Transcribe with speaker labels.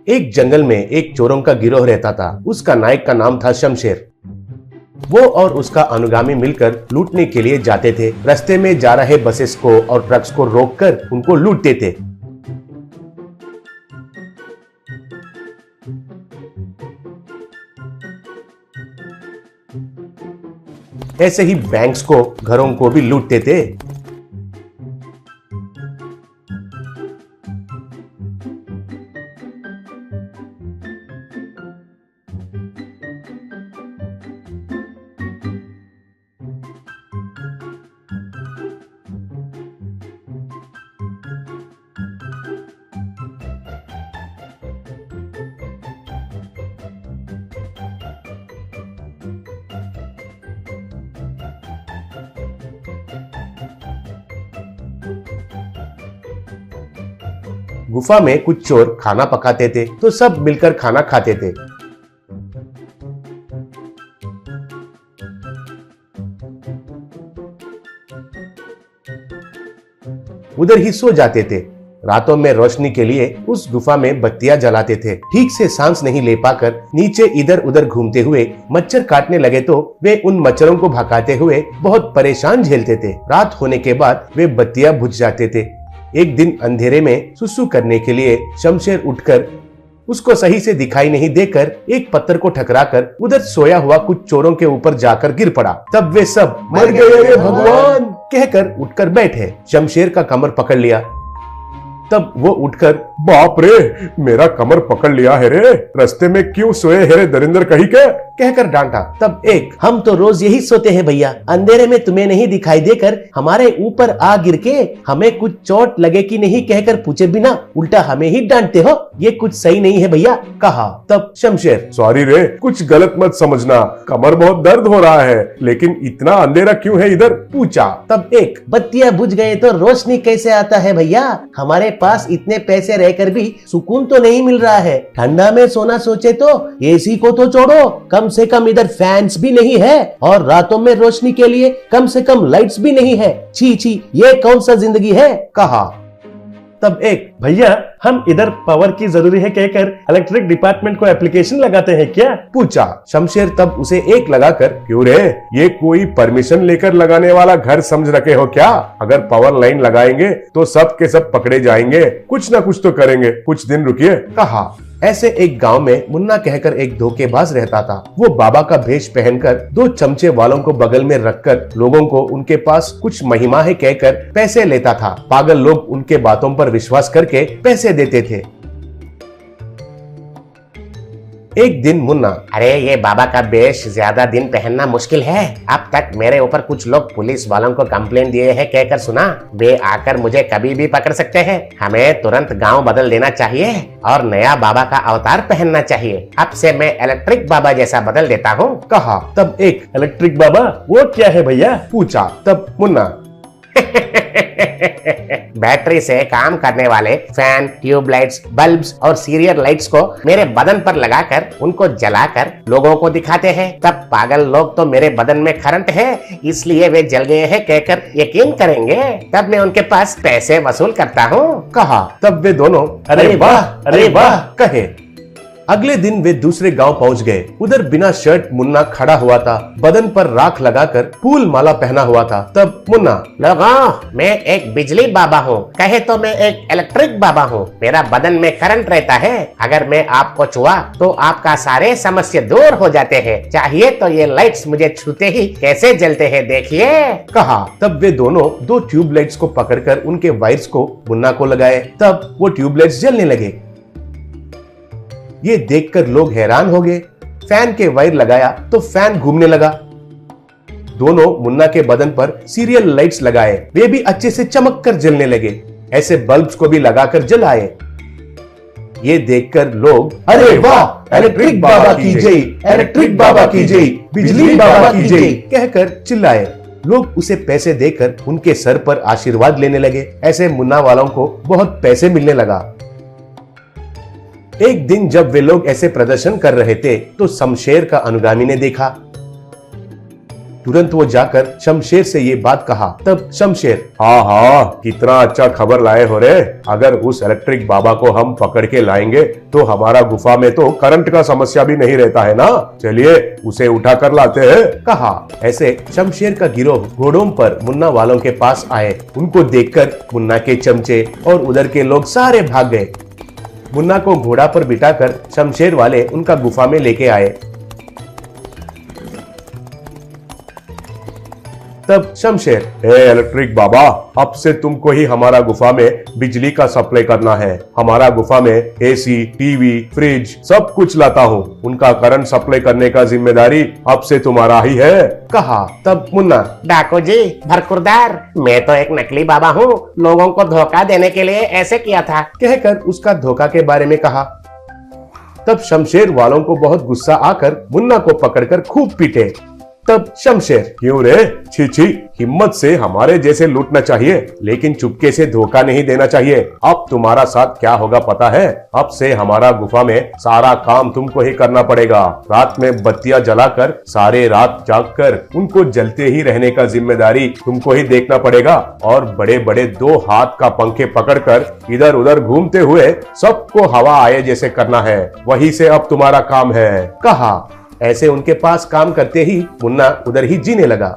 Speaker 1: एक जंगल में एक चोरों का गिरोह रहता था। उसका नायक का नाम था शमशेर। वो और उसका अनुगामी मिलकर लूटने के लिए जाते थे। रास्ते में जा रहे बसेस को और ट्रक्स को रोककर उनको लूटते थे। ऐसे ही बैंक्स को, घरों को भी लूटते थे। गुफा में कुछ चोर खाना पकाते थे तो सब मिलकर खाना खाते थे। उधर ही सो जाते थे। रातों में रोशनी के लिए उस गुफा में बत्तियां जलाते थे। ठीक से सांस नहीं ले पाकर नीचे इधर उधर घूमते हुए मच्छर काटने लगे तो वे उन मच्छरों को भगाते हुए बहुत परेशान झेलते थे। रात होने के बाद वे बत्तियां बुझ जाते थे। एक दिन अंधेरे में सुसु करने के लिए शमशेर उठकर उसको सही से दिखाई नहीं देकर एक पत्थर को ठकराकर उधर सोया हुआ कुछ चोरों के ऊपर जाकर गिर पड़ा। तब वे सब मर गए भगवान कहकर उठकर बैठे। शमशेर का कमर पकड़ लिया। तब वो उठकर, बाप रे, मेरा कमर पकड़ लिया है रे, रास्ते में क्यों सोए है रे दरिंदर कहीं के, कहकर डांटा। तब एक, हम तो रोज यही सोते हैं भैया, अंधेरे में तुम्हें नहीं दिखाई देकर हमारे ऊपर आ गिर के हमें कुछ चोट लगे कि नहीं कहकर पूछे बिना उल्टा हमें ही डांटते हो, ये कुछ सही नहीं है भैया, कहा। तब शमशेर, सॉरी रे, कुछ गलत मत समझना, कमर बहुत दर्द हो रहा है, लेकिन इतना अंधेरा क्यों है इधर, पूछा। तब एक, बत्तियां बुझ गए तो रोशनी कैसे आता है भैया, हमारे पास इतने पैसे रहकर भी सुकून तो नहीं मिल रहा है, ठंडा में सोना सोचे तो एसी को तो छोड़ो, कम से कम इधर फैंस भी नहीं है और रातों में रोशनी के लिए कम से कम लाइट्स भी नहीं है, छी छी, ये कौन सा जिंदगी है, कहा। तब एक, भैया हम इधर पावर की जरूरी है कहकर इलेक्ट्रिक डिपार्टमेंट को एप्लीकेशन लगाते हैं क्या, पूछा। शमशेर तब उसे एक लगाकर, क्यों रे, ये कोई परमिशन लेकर लगाने वाला घर समझ रखे हो क्या, अगर पावर लाइन लगाएंगे तो सब के सब पकड़े जाएंगे, कुछ ना कुछ तो करेंगे, कुछ दिन रुकिए, कहा। ऐसे एक गांव में मुन्ना कहकर एक धोखेबाज रहता था। वो बाबा का भेष पहनकर 2 चमचे वालों को बगल में रखकर लोगों को उनके पास कुछ महिमा है कहकर पैसे लेता था। पागल लोग उनके बातों पर विश्वास करके पैसे देते थे। एक दिन मुन्ना, अरे ये बाबा का वेश ज्यादा दिन पहनना मुश्किल है, अब तक मेरे ऊपर कुछ लोग पुलिस वालों को कंप्लेंट दिए हैं कहकर सुना, वे आकर मुझे कभी भी पकड़ सकते हैं, हमें तुरंत गांव बदल देना चाहिए और नया बाबा का अवतार पहनना चाहिए, अब से मैं इलेक्ट्रिक बाबा जैसा बदल देता हूँ, कहा। तब एक, इलेक्ट्रिक बाबा वो क्या है भैया, पूछा। तब मुन्ना, बैटरी से काम करने वाले फैन, ट्यूबलाइट्स, बल्ब्स और सीरियल लाइट्स को मेरे बदन पर लगाकर उनको जलाकर लोगों को दिखाते हैं, तब पागल लोग तो मेरे बदन में करंट है इसलिए वे जल गए हैं कहकर यकीन करेंगे, तब मैं उनके पास पैसे वसूल करता हूँ, कहा। तब वे दोनों अरे वाह कहे। अगले दिन वे दूसरे गांव पहुंच गए। उधर बिना शर्ट मुन्ना खड़ा हुआ था, बदन पर राख लगाकर फूल माला पहना हुआ था। तब मुन्ना, लोगों, मैं एक बिजली बाबा हूँ, कहे तो मैं एक इलेक्ट्रिक बाबा हूँ, मेरा बदन में करंट रहता है, अगर मैं आपको छुआ तो आपका सारे समस्या दूर हो जाते हैं, चाहिए तो ये लाइट्स मुझे छूते ही कैसे जलते हैं देखिए, कहा। तब वे दोनों 2 ट्यूबलाइट्स को पकड़कर उनके वायर्स को मुन्ना को लगाए। तब वो ट्यूबलाइट्स जलने लगे। ये देखकर लोग हैरान हो गए। फैन के वायर लगाया तो फैन घूमने लगा। दोनों मुन्ना के बदन पर सीरियल लाइट्स लगाए, वे भी अच्छे से चमक कर जलने लगे। ऐसे बल्ब्स को भी लगाकर जलाए। ये देखकर लोग अरे वाह, इलेक्ट्रिक बाबा की जय, इलेक्ट्रिक बाबा की जय, बिजली बाबा की जय कहकर चिल्लाए। लोग उसे पैसे देकर उनके सर पर आशीर्वाद लेने लगे। ऐसे मुन्ना वालों को बहुत पैसे मिलने लगा। एक दिन जब वे लोग ऐसे प्रदर्शन कर रहे थे तो शमशेर का अनुगामी ने देखा। तुरंत वो जाकर शमशेर से ये बात कहा। तब शमशेर, हाँ हाँ, कितना अच्छा खबर लाए हो रे। अगर उस इलेक्ट्रिक बाबा को हम पकड़ के लाएंगे तो हमारा गुफा में तो करंट का समस्या भी नहीं रहता है ना। चलिए उसे उठा कर लाते हैं, कहा। ऐसे शमशेर का गिरोह घोड़ों पर मुन्ना वालों के पास आए। उनको देखकर मुन्ना के चमचे और उधर के लोग सारे भाग गए। मुन्ना को घोड़ा पर बिठाकर शमशेर वाले उनका गुफा में लेके आए। तब शमशेर, ए इलेक्ट्रिक बाबा, अब से तुमको ही हमारा गुफा में बिजली का सप्लाई करना है। हमारा गुफा में एसी, टीवी, फ्रिज सब कुछ लाता हूँ। उनका करंट सप्लाई करने का जिम्मेदारी अब से तुम्हारा ही है, कहा। तब मुन्ना,
Speaker 2: डाकू जी, भरकुरदार, मैं तो एक नकली बाबा हूँ, लोगों को धोखा देने के लिए ऐसे किया था,
Speaker 1: कहकर उसका धोखा के बारे में कहा। तब शमशेर वालों को बहुत गुस्सा आकर मुन्ना को पकड़कर खूब पीटे। तब शमशेर, क्यों रे, छी छी, हिम्मत से हमारे जैसे लूटना चाहिए लेकिन चुपके से धोखा नहीं देना चाहिए। अब तुम्हारा साथ क्या होगा पता है? अब से हमारा गुफा में सारा काम तुमको ही करना पड़ेगा। रात में बत्तियां जलाकर सारे रात जागकर उनको जलते ही रहने का जिम्मेदारी तुमको ही देखना पड़ेगा और बड़े बड़े 2 हाथ का पंखे पकड़कर इधर उधर घूमते हुए सबको हवा आए जैसे करना है। वही से अब तुम्हारा काम है, कहा। ऐसे उनके पास काम करते ही मुन्ना उधर ही जीने लगा।